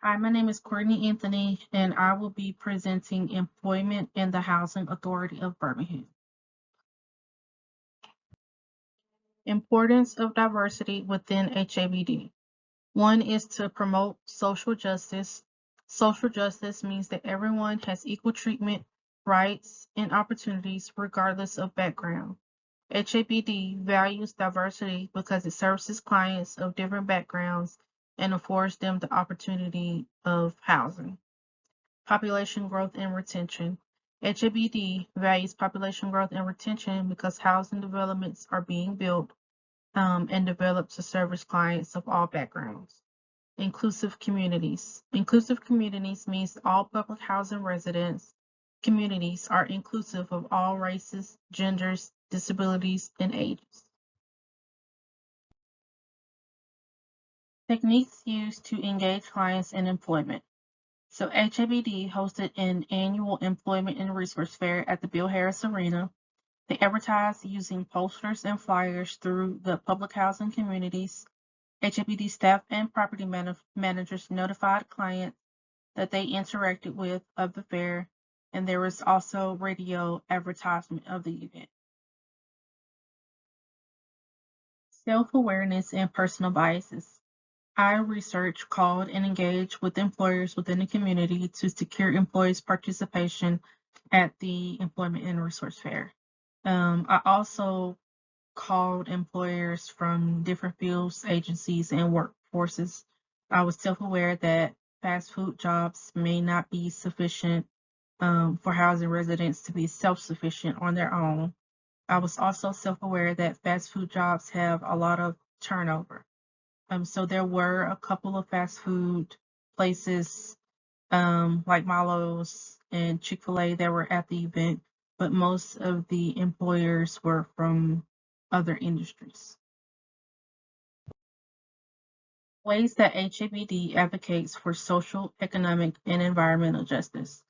Hi, my name is Courtney Anthony, and I will be presenting employment in the Housing Authority of Birmingham. Importance of diversity within HABD. One is to promote social justice. Social justice means that everyone has equal treatment, rights, and opportunities regardless of background. HABD values diversity because it services clients of different backgrounds and affords them the opportunity of housing. Population growth and retention. HABD values population growth and retention because housing developments are being built and developed to service clients of all backgrounds. Inclusive communities. Inclusive communities means all public housing residents communities are inclusive of all races, genders, disabilities, and ages. Techniques used to engage clients in employment. So HABD hosted an annual employment and resource fair at the Bill Harris Arena. They advertised using posters and flyers through the public housing communities. HABD staff and property managers notified clients that they interacted with of the fair, and there was also radio advertisement of the event. Self-awareness and personal biases. I research, called, and engaged with employers within the community to secure employees' participation at the Employment and Resource Fair. I also called employers from different fields, agencies, and workforces. I was self-aware that fast food jobs may not be sufficient for housing residents to be self-sufficient on their own. I was also self-aware that fast food jobs have a lot of turnover. So there were a couple of fast food places like Milo's and Chick-fil-A that were at the event, but most of the employers were from other industries. Ways that HABD advocates for social, economic, and environmental justice.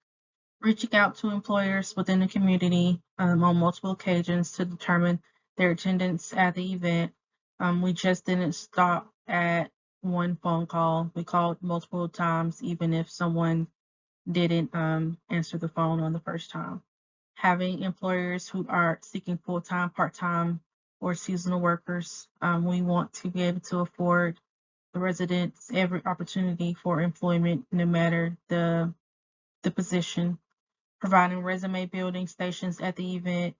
Reaching out to employers within the community on multiple occasions to determine their attendance at the event. We just didn't stop at one phone call. We called multiple times, even if someone didn't answer the phone on the first time. Having employers who are seeking full-time, part-time, or seasonal workers. We want to be able to afford the residents every opportunity for employment, no matter the position. Providing resume building stations at the event,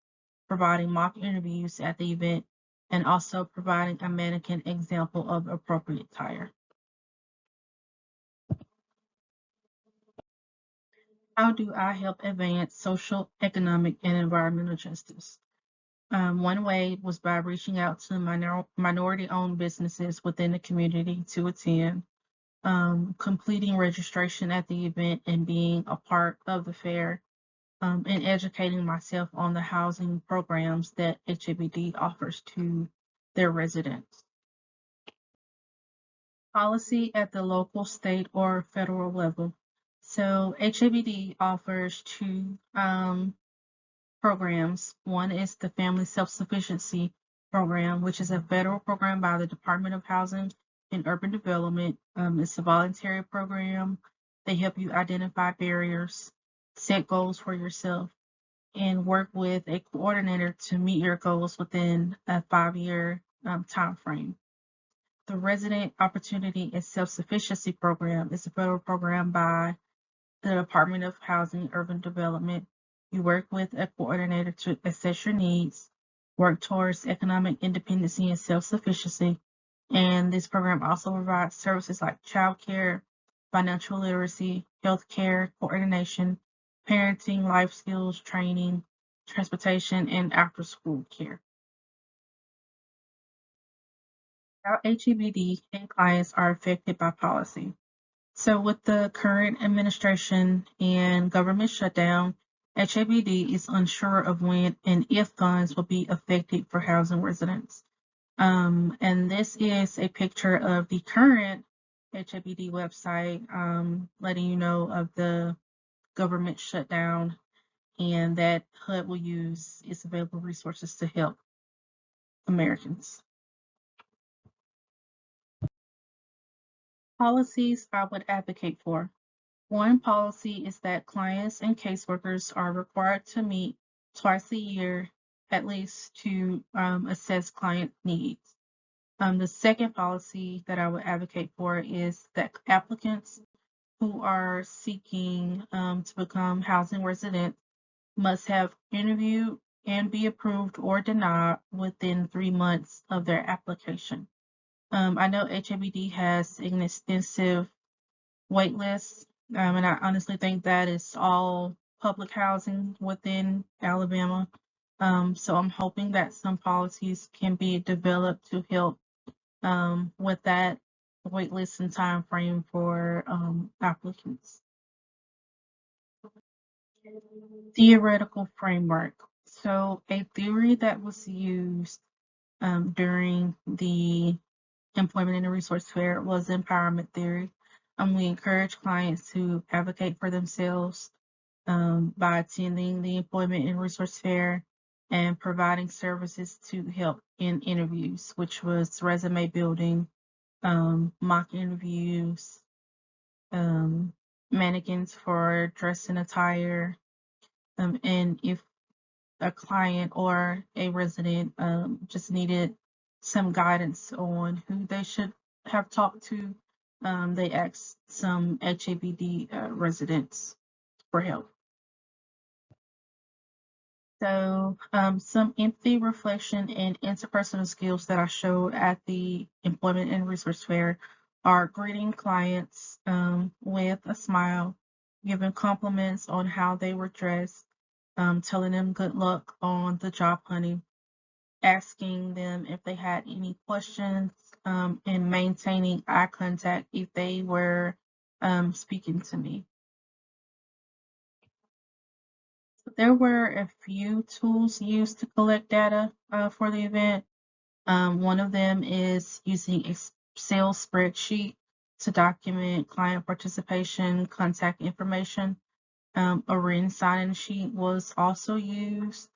providing mock interviews at the event, and also providing a mannequin example of appropriate attire. How do I help advance social, economic, and environmental justice? One way was by reaching out to minority-owned businesses within the community to attend, completing registration at the event, and being a part of the fair, and educating myself on the housing programs that HABD offers to their residents. Policy at the local, state, or federal level. So HABD offers two programs. One is the Family Self-Sufficiency Program, which is a federal program by the Department of Housing and Urban Development. It's a voluntary program. They help you identify barriers, set goals for yourself, and work with a coordinator to meet your goals within a 5-year time frame. The Resident Opportunity and Self-Sufficiency Program is a federal program by the Department of Housing and Urban Development. You work with a coordinator to assess your needs, work towards economic independence and self-sufficiency. And this program also provides services like childcare, financial literacy, healthcare, coordination, parenting, life skills training, transportation, and after-school care. How HEBD and clients are affected by policy. So with the current administration and government shutdown, HABD is unsure of when and if funds will be affected for housing residents. And this is a picture of the current HABD website, letting you know of the government shutdown and that HUD will use its available resources to help Americans. Policies I would advocate for. One policy is that clients and caseworkers are required to meet twice a year at least to assess client needs. The second policy that I would advocate for is that applicants who are seeking to become housing residents must have interviewed and be approved or denied within 3 months of their application. I know HABD has an extensive wait list, and I honestly think that is all public housing within Alabama. So I'm hoping that some policies can be developed to help with that wait list and time frame for applicants. Theoretical framework. So a theory that was used during the employment and the resource fair was empowerment theory. We encourage clients to advocate for themselves by attending the employment and resource fair and providing services to help in interviews, which was resume building, mock interviews, mannequins for dress and attire, and if a client or a resident just needed some guidance on who they should have talked to, they asked some HABD residents for help. So some empathy, reflection, and interpersonal skills that I showed at the Employment and Resource Fair are greeting clients with a smile, giving compliments on how they were dressed, telling them good luck on the job hunting, asking them if they had any questions, and maintaining eye contact if they were speaking to me. There were a few tools used to collect data for the event. One of them is using Excel spreadsheet to document client participation, contact information. A written sign-in sheet was also used,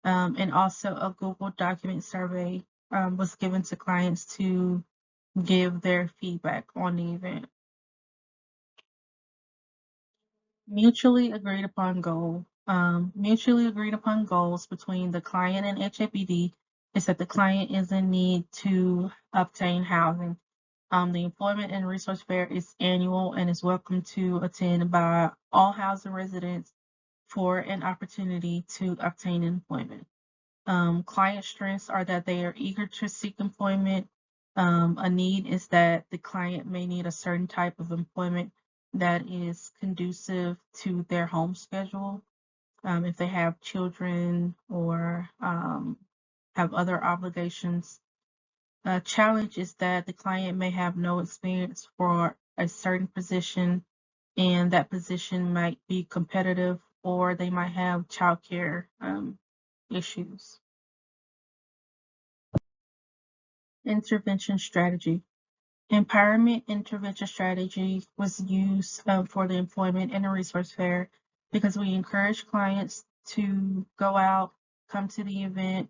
and also a Google document survey was given to clients to give their feedback on the event. Mutually agreed upon goal. Mutually agreed upon goals between the client and HABD is that the client is in need to obtain housing. The Employment and Resource Fair is annual and is welcome to attend by all housing residents for an opportunity to obtain employment. Client strengths are that they are eager to seek employment. A need is that the client may need a certain type of employment that is conducive to their home schedule. If they have children or have other obligations. A challenge is that the client may have no experience for a certain position, and that position might be competitive, or they might have childcare issues. Intervention strategy. Empowerment intervention strategy was used for the employment and the resource fair because we encourage clients to go out, come to the event,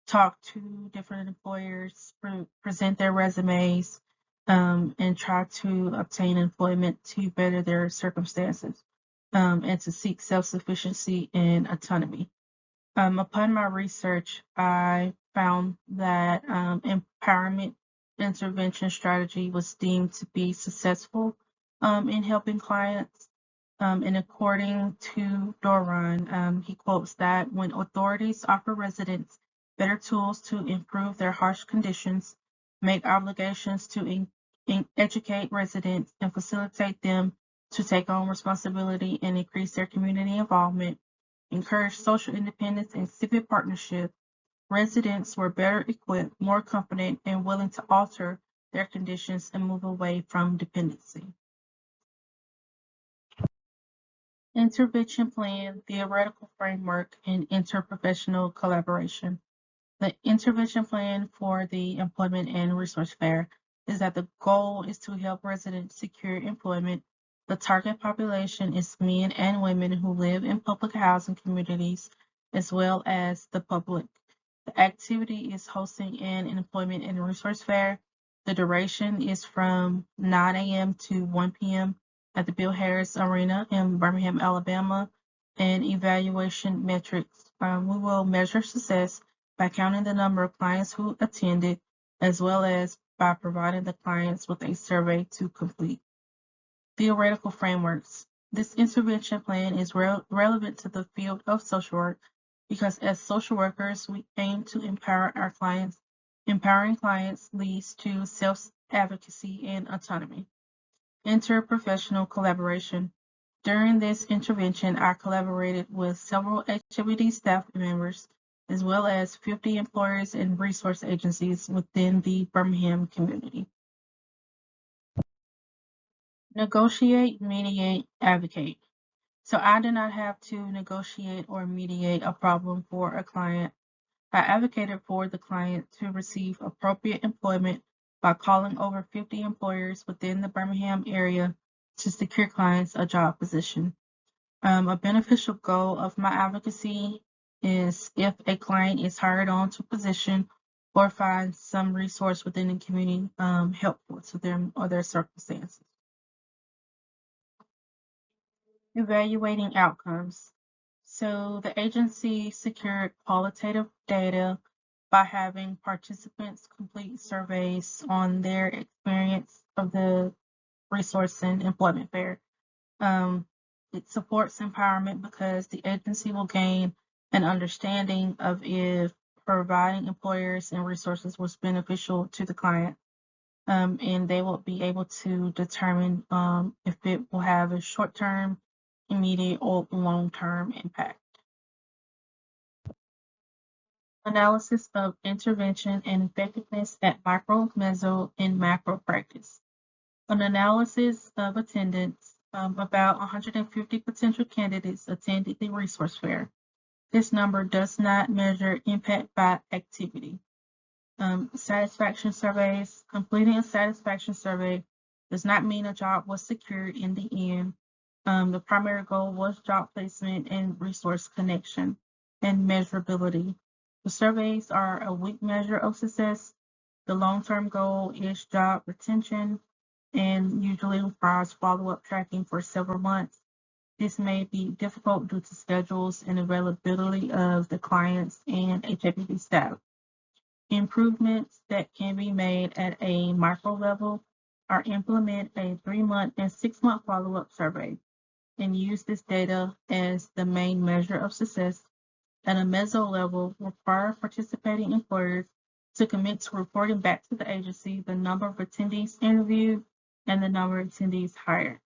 talk to different employers, present their resumes, and try to obtain employment to better their circumstances, and to seek self-sufficiency and autonomy. Upon my research, I found that empowerment intervention strategy was deemed to be successful in helping clients. And according to Doran, he quotes that when authorities offer residents better tools to improve their harsh conditions, make obligations to educate residents, and facilitate them to take on responsibility and increase their community involvement, encourage social independence and civic partnership, residents were better equipped, more confident, and willing to alter their conditions and move away from dependency. Intervention plan, theoretical framework, and interprofessional collaboration. The intervention plan for the Employment and Resource Fair is that the goal is to help residents secure employment. The target population is men and women who live in public housing communities as well as the public. The activity is hosting an employment and resource fair The duration is from 9 a.m. to 1 p.m. at the Bill Harris Arena in Birmingham, Alabama. And evaluation metrics. We will measure success by counting the number of clients who attended, as well as by providing the clients with a survey to complete. Theoretical frameworks. This intervention plan is relevant to the field of social work because as social workers, we aim to empower our clients. Empowering clients leads to self-advocacy and autonomy. Interprofessional collaboration. During this intervention, I collaborated with several HWD staff members, as well as 50 employers and resource agencies within the Birmingham community. Negotiate, mediate, advocate. So I did not have to negotiate or mediate a problem for a client. I advocated for the client to receive appropriate employment by calling over 50 employers within the Birmingham area to secure clients a job position. A beneficial goal of my advocacy is if a client is hired on to a position or finds some resource within the community helpful to them or their circumstances. Evaluating outcomes. So the agency secured qualitative data by having participants complete surveys on their experience of the resource and employment fair. It supports empowerment because the agency will gain an understanding of if providing employers and resources was beneficial to the client. And they will be able to determine if it will have a short-term, immediate, or long-term impact. Analysis of intervention and effectiveness at micro, meso, and macro practice. An analysis of attendance. About 150 potential candidates attended the resource fair. This number does not measure impact by activity. Satisfaction surveys. Completing a satisfaction survey does not mean a job was secured in the end. The primary goal was job placement and resource connection and measurability. The surveys are a weak measure of success. The long-term goal is job retention and usually requires follow-up tracking for several months. This may be difficult due to schedules and availability of the clients and HAPD staff. Improvements that can be made at a micro level are implement a 3-month and 6-month follow-up survey and use this data as the main measure of success. At a meso level, require participating employers to commit to reporting back to the agency the number of attendees interviewed and the number of attendees hired.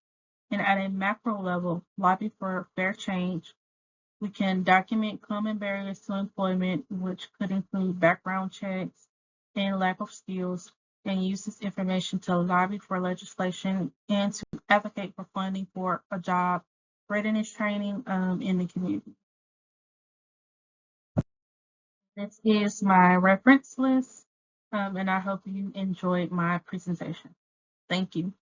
And at a macro level, lobby for fair change. We can document common barriers to employment, which could include background checks and lack of skills, and use this information to lobby for legislation and to advocate for funding for a job readiness training in the community. This is my reference list, and I hope you enjoyed my presentation. Thank you.